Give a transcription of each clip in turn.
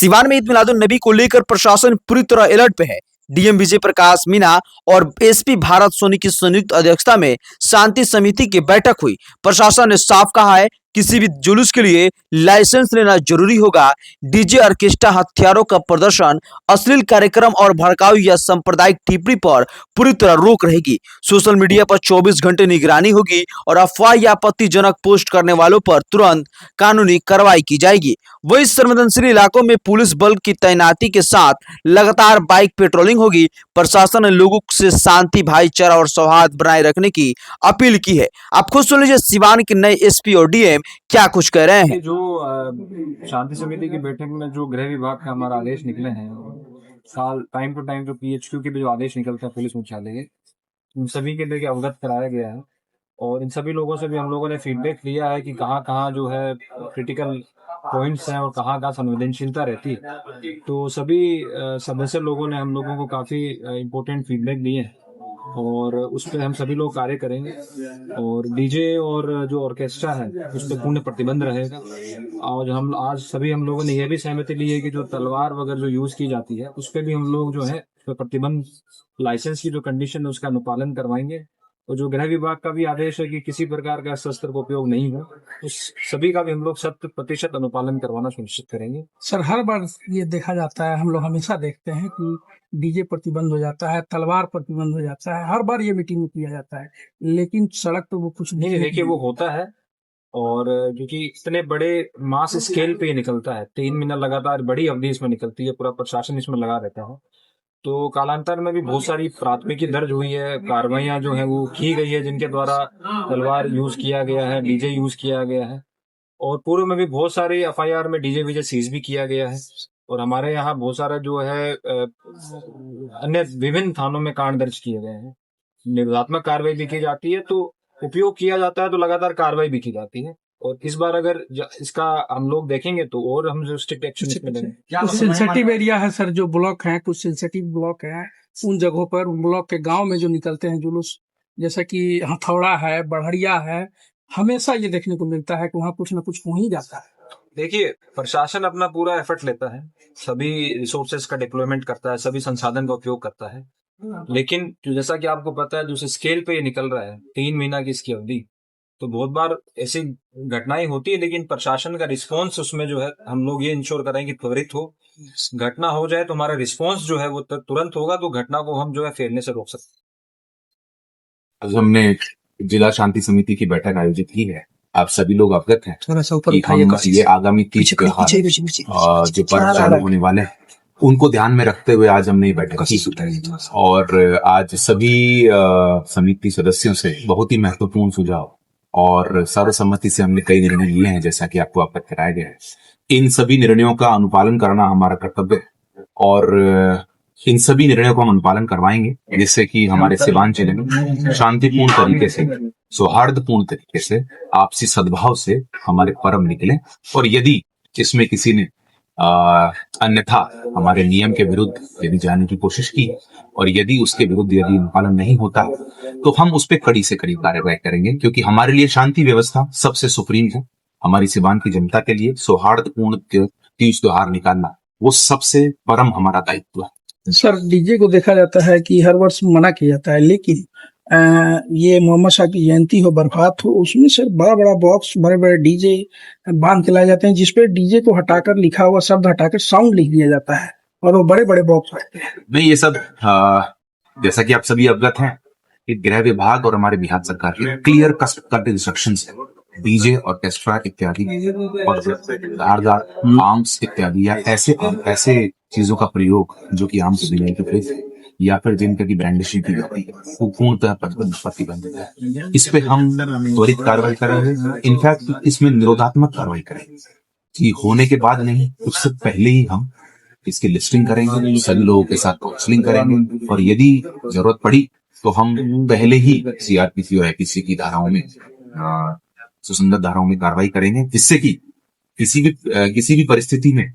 सिवान में ईद मिलादुन नबी को लेकर प्रशासन पूरी तरह अलर्ट पे है। डीएम विजय प्रकाश मीना और एसपी भारत सोनी की संयुक्त अध्यक्षता में शांति समिति की बैठक हुई। प्रशासन ने साफ कहा है किसी भी जुलूस के लिए लाइसेंस लेना जरूरी होगा। डीजे, ऑर्केस्ट्रा, हथियारों का प्रदर्शन, अश्लील कार्यक्रम और भड़काऊ या सांप्रदायिक टिप्पणी पर पूरी तरह रोक रहेगी। सोशल मीडिया पर 24 घंटे निगरानी होगी और अफवाह या आपत्तिजनक पोस्ट करने वालों पर तुरंत कानूनी कार्रवाई की जाएगी। वहीं संवेदनशील इलाकों में पुलिस बल की तैनाती के साथ लगातार बाइक पेट्रोलिंग होगी। प्रशासन ने लोगों से शांति, भाईचारा और सौहार्द बनाए रखने की अपील की है। आप खुद सुन लीजिए सिवान के नए एसपी और डीएम क्या कुछ कह रहे हैं। जो शांति समिति की बैठक में जो गृह विभाग का हमारा आदेश निकले हैं, साल टाइम टू टाइम जो पीएचक्यू के भी जो आदेश निकलता है पुलिस मुख्यालय के, उन सभी के लिए अवगत कराया गया है। और इन सभी लोगों से भी हम लोगों ने फीडबैक लिया है कि कहाँ कहाँ जो है क्रिटिकल पॉइंट्स हैं और कहाँ कहाँ संवेदनशीलता रहती है। तो सभी सदस्य लोगों ने हम लोगों को काफ़ी इम्पोर्टेंट फीडबैक दिए हैं और उस पर हम सभी लोग कार्य करेंगे। और डीजे और जो ऑर्केस्ट्रा है उस पर पूर्ण प्रतिबंध रहेगा। और हम लोगों ने यह भी सहमति ली है कि जो तलवार वगैरह जो यूज की जाती है उस पर भी हम लोग जो है उस पर प्रतिबंध, लाइसेंस की जो कंडीशन है उसका अनुपालन करवाएंगे। और जो गृह विभाग का भी आदेश है कि किसी प्रकार का शस्त्र का उपयोग नहीं हो, उस सभी का भी हम लोग 100% अनुपालन करवाना सुनिश्चित करेंगे। सर, हर बार ये देखा जाता है, हम लोग हमेशा देखते हैं कि डीजे प्रतिबंध हो जाता है, तलवार प्रतिबंध हो जाता है, हर बार ये मीटिंग में किया जाता है, लेकिन सड़क पे वो कुछ नहीं, देखिए वो होता है। और क्योंकि इतने बड़े मास स्केल पे निकलता है, 3 महीना लगातार बड़ी अवधि इसमें निकलती है, पूरा प्रशासन इसमें लगा रहता है। तो कालांतर में भी बहुत सारी प्राथमिकी दर्ज हुई है, कार्रवाइयां जो है वो की गई है, जिनके द्वारा तलवार यूज किया गया है, डीजे यूज किया गया है। और पूर्व में भी बहुत सारे एफआईआर में डीजे वीजे सीज भी किया गया है। और हमारे यहाँ बहुत सारा जो है अन्य विभिन्न थानों में कांड दर्ज किए गए हैं। निरोधात्मक कार्रवाई भी की जाती है, तो उपयोग किया जाता है तो लगातार कार्रवाई भी की जाती है। और इस बार अगर इसका हम लोग देखेंगे तो और हम जो स्ट्रिक्ट एक्शन में लेंगे। कुछ सेंसिटिव एरिया है सर, जो ब्लॉक है, कुछ सेंसिटिव ब्लॉक है, उन जगहों पर ब्लॉक के गांव में जो निकलते हैं जुलूस, जैसा कि हथौड़ा है, बढ़िया है, हमेशा ये देखने को मिलता है कि वहाँ कुछ ना कुछ हो ही जाता है। देखिए, प्रशासन अपना पूरा एफर्ट लेता है, सभी रिसोर्सेज का डिप्लॉयमेंट करता है, सभी संसाधन का उपयोग करता है। लेकिन जैसा कि आपको पता है, जो स्केल पे ये निकल रहा है, 3 महीना की इसकी अवधि, तो बहुत बार ऐसी घटनाएं होती है। लेकिन प्रशासन का रिस्पॉन्स उसमें जो है हम लोग ये इंश्योर करें कि त्वरित हो। घटना हो जाए तो हमारा रिस्पॉन्स जो है वो तुरंत होगा, तो घटना को हम जो है फैलने से रोक सकते। आज हमने जिला शांति समिति की बैठक आयोजित की है। आप सभी लोग अवगत हैं कि हम ये आगामी 30 त्योहार जो पर्व चालू होने वाले हैं उनको ध्यान में रखते हुए आज हमने ये बैठक की। और आज सभी समिति सदस्यों से बहुत ही महत्वपूर्ण सुझाव और सर्वसम्मति से हमने कई निर्णय लिए हैं, जैसा कि आपको अवगत कराया गया है। इन सभी निर्णयों का अनुपालन करना हमारा कर्तव्य है और इन सभी निर्णयों को हम अनुपालन करवाएंगे, जिससे कि हमारे सिवान जिले में शांतिपूर्ण तरीके से, सौहार्दपूर्ण तरीके से, आपसी सद्भाव से हमारे पर्व निकले। और यदि इसमें किसी ने अन्यथा हमारे नियम के विरुद्ध यदि जाने की कोशिश की और यदि उसके विरुद्ध यदि पालन नहीं होता तो हम उस पर कड़ी से कड़ी कार्रवाई करेंगे, क्योंकि हमारे लिए शांति व्यवस्था सबसे सुप्रीम है। हमारी सिवान की जनता के लिए सौहार्दपूर्ण तीज त्योहार निकालना वो सबसे परम हमारा दायित्व है। सर, डीजे को देखा जाता है कि हर वर्ष मना किया जाता है, लेकिन ये मोहम्मद शाह की जयंती हो, बरसात हो, उसमें सर बड़ा बड़ा बॉक्स, बड़े बड़े डीजे बांध के लाए जाते हैं, जिसपे डीजे को हटाकर लिखा हुआ शब्द हटाकर साउंड लिख दिया जाता है और वो बड़े बड़े बॉक्स रहते हैं। नहीं, ये सब जैसा कि आप सभी अवगत हैं कि गृह विभाग और हमारे बिहार सरकार की क्लियर कट इंस्ट्रक्शंस है। डीजे, ऑर्केस्ट्रा इत्यादि और धारदार आर्म्स इत्यादि या ऐसे चीजों का प्रयोग जो कि आम सिविलियन के विरुद्ध है या फिर जिनका की ब्रांडिशिंग की जाती है वो पूर्णतः प्रतिबंधित है। इस पे हम त्वरित कार्रवाई करेंगे। इनफैक्ट इसमें निरोधात्मक कार्रवाई करेंगे कि होने के बाद नहीं, उससे पहले ही हम इसकी लिस्टिंग करेंगे, सभी लोगों के साथ काउंसलिंग करेंगे और यदि जरूरत पड़ी तो हम पहले ही सीआरपीसी और आईपीसी की धाराओं में, सुसंगत धाराओं में कार्रवाई करेंगे, जिससे कि किसी भी परिस्थिति में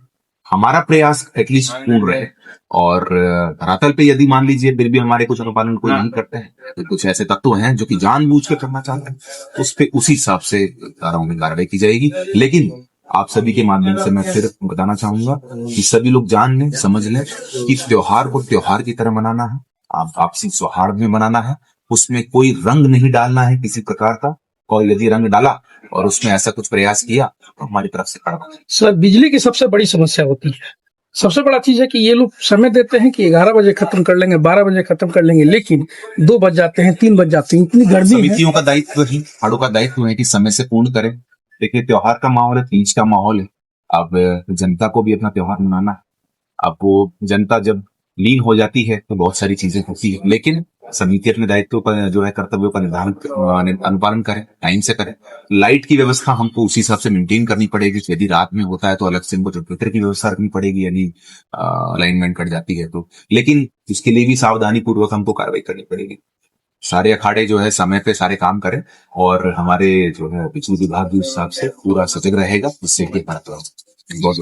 हमारा प्रयास एटलीस्ट पूर्ण रहे। और धरातल पे यदि मान लीजिए फिर भी हमारे कुछ अनुपालन कोई नहीं करते हैं, तो कुछ ऐसे तत्व हैं जो कि जानबूझ के करना चाहते हैं, उस पे उसी हिसाब से धाराओं में कार्रवाई की जाएगी। लेकिन आप सभी के माध्यम से मैं फिर बताना चाहूंगा कि सभी लोग जान लें, समझ लें कि त्योहार को त्योहार की तरह मनाना है, आप आपसी सौहार्द में मनाना है, उसमें कोई रंग नहीं डालना है किसी प्रकार का। और यदि रंग डाला और उसमें ऐसा कुछ प्रयास किया तो हमारी तरफ से कड़ा सर बिजली की सबसे बड़ी समस्या होती है। सबसे बड़ा चीज है कि ये लोग समय देते हैं कि 11 बजे खत्म कर लेंगे, 12 बजे खत्म कर लेंगे, लेकिन 2 बज जाते हैं, 3 बज जाते हैं, इतनी गर्मी है। समितियों का दायित्व ही, हाड़ों का दायित्व है कि समय से पूर्ण करें। देखिए त्योहार का माहौल है, तीज का माहौल है, अब जनता को भी अपना त्योहार मनाना है। अब वो जनता जब लीन हो जाती है तो बहुत सारी चीजें होती है, लेकिन समिति अपने दायित्व का जो है कर्तव्यों का अनुपालन करें, टाइम से करें। लाइट की व्यवस्था हमको उसी हिसाब से मेंटेन करनी पड़ेगी। यदि रात में होता है तो अलग से हमको जनरेटर की व्यवस्था रखनी पड़ेगी, यानी अलाइनमेंट कट जाती है तो। लेकिन इसके लिए भी सावधानी पूर्वक हमको कार्रवाई करनी पड़ेगी। सारे अखाड़े जो है समय पे सारे काम करें और हमारे जो है बिजली विभाग भी उस हिसाब से पूरा सजग रहेगा, जिससे कि बहुत